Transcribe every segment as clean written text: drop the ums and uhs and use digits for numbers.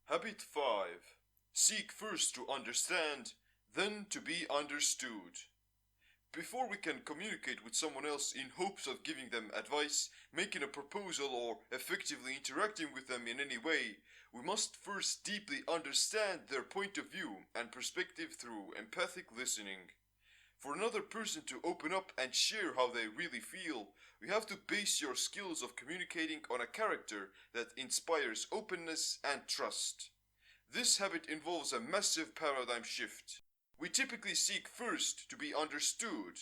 Habit 5. Seek first to understand, then to be understood. Before we can communicate with someone else in hopes of giving them advice, making a proposal, or effectively interacting with them in any way, we must first deeply understand their point of view and perspective through empathic listening. For another person to open up and share how they really feel, we have to base your skills of communicating on a character that inspires openness and trust. This habit involves a massive paradigm shift. We typically seek first to be understood.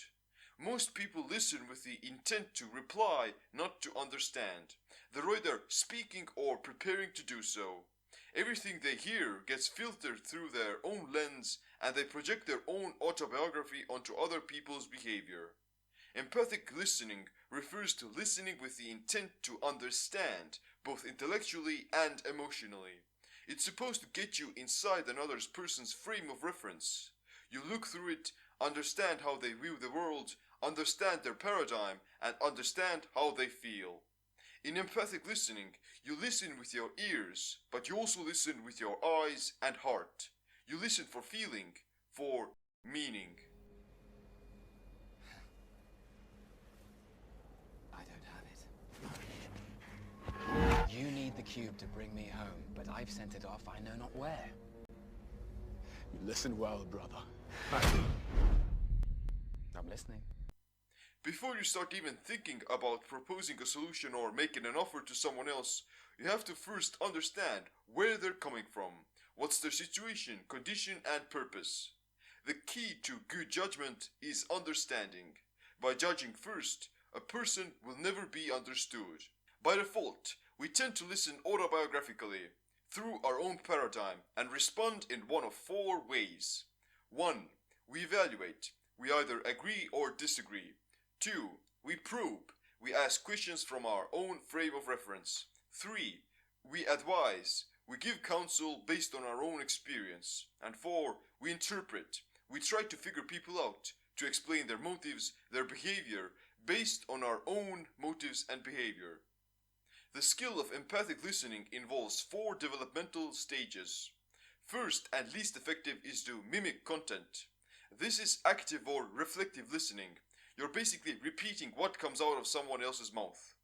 Most people listen with the intent to reply, not to understand. They're either speaking or preparing to do so. Everything they hear gets filtered through their own lens, and they project their own autobiography onto other people's behavior. Empathic listening refers to listening with the intent to understand, both intellectually and emotionally. It's supposed to get you inside another person's frame of reference. You look through it, understand how they view the world, understand their paradigm, and understand how they feel. In empathic listening, you listen with your ears, but you also listen with your eyes and heart. You listen for feeling, for meaning. I don't have it. You need the cube to bring me home, but I've sent it off I know not where. You listen well, brother. I'm listening. Before you start even thinking about proposing a solution or making an offer to someone else, you have to first understand where they're coming from, what's their situation, condition, and purpose. The key to good judgment is understanding. By judging first, a person will never be understood. By default, we tend to listen autobiographically, through our own paradigm, and respond in one of 4 ways. 1. We evaluate. We either agree or disagree. 2. We probe. We ask questions from our own frame of reference. 3. We advise. We give counsel based on our own experience. And 4. We interpret. We try to figure people out, to explain their motives, their behavior, based on our own motives and behavior. The skill of empathic listening involves 4 developmental stages. First and least effective is to mimic content. This is active or reflective listening. You're basically repeating what comes out of someone else's mouth.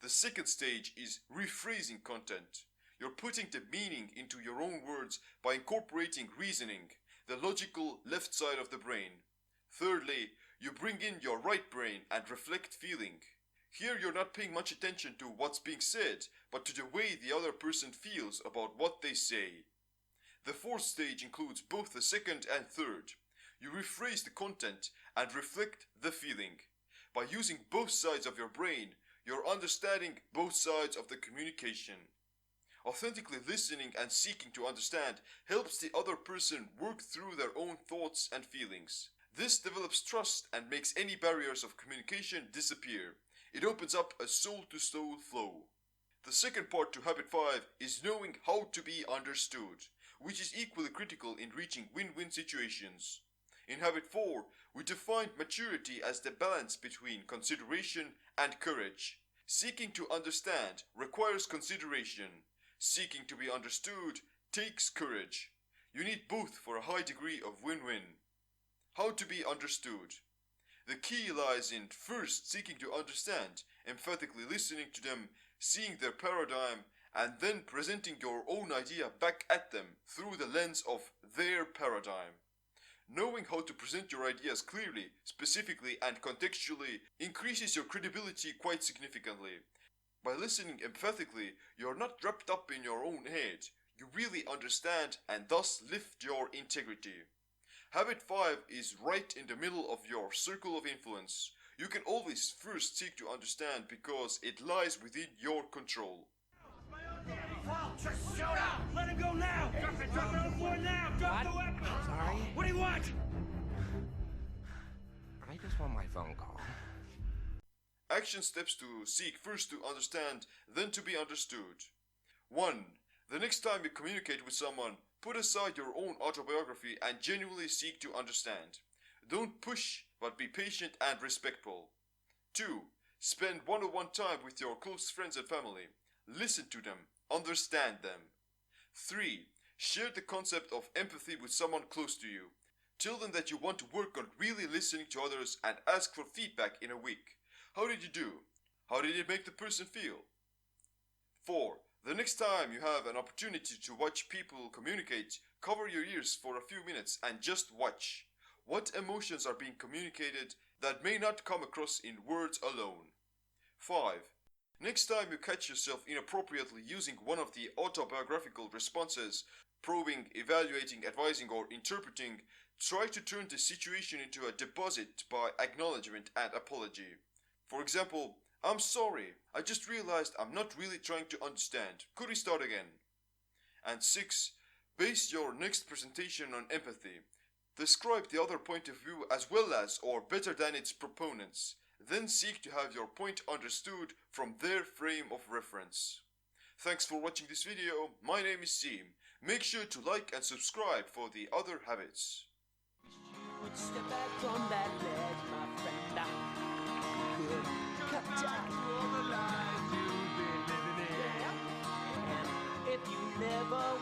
The second stage is rephrasing content. You're putting the meaning into your own words by incorporating reasoning, the logical left side of the brain. Thirdly, you bring in your right brain and reflect feeling. Here you're not paying much attention to what's being said, but to the way the other person feels about what they say. The fourth stage includes both the second and third. You rephrase the content and reflect the feeling. By using both sides of your brain, you're understanding both sides of the communication. Authentically listening and seeking to understand helps the other person work through their own thoughts and feelings. This develops trust and makes any barriers of communication disappear. It opens up a soul-to-soul flow. The second part to Habit 5 is knowing how to be understood, which is equally critical in reaching win-win situations. In Habit 4, we defined maturity as the balance between consideration and courage. Seeking to understand requires consideration. Seeking to be understood takes courage. You need both for a high degree of win-win. How to be understood. The key lies in first seeking to understand, emphatically listening to them, seeing their paradigm, and then presenting your own idea back at them through the lens of their paradigm. Knowing how to present your ideas clearly, specifically, and contextually increases your credibility quite significantly. By listening empathically, you're not wrapped up in your own head. You really understand and thus lift your integrity. Habit 5 is right in the middle of your circle of influence. You can always first seek to understand because it lies within your control. Just shut up! Let him go now! Drop it on the floor now! Drop the weapon! Sorry? What do you want? I just want my phone call. Action steps to seek first to understand, then to be understood. 1. The next time you communicate with someone, put aside your own autobiography and genuinely seek to understand. Don't push, but be patient and respectful. 2. Spend one-on-one time with your close friends and family. Listen to them. Understand them. 3. Share the concept of empathy with someone close to you. Tell them that you want to work on really listening to others and ask for feedback in a week. How did you do? How did it make the person feel? 4. The next time you have an opportunity to watch people communicate, cover your ears for a few minutes and just watch. What emotions are being communicated that may not come across in words alone? 5. Next time you catch yourself inappropriately using one of the autobiographical responses, probing, evaluating, advising, or interpreting, try to turn the situation into a deposit by acknowledgement and apology. For example, I'm sorry, I just realized I'm not really trying to understand. Could we start again? And 6. Base your next presentation on empathy. Describe the other point of view as well as or better than its proponents. Then seek to have your point understood from their frame of reference. Thanks for watching this video. My name is Seem. Make sure to like and subscribe for the other habits. Would step back from that ledge, my friend. I could cut down all the lies you've been living in. And if you never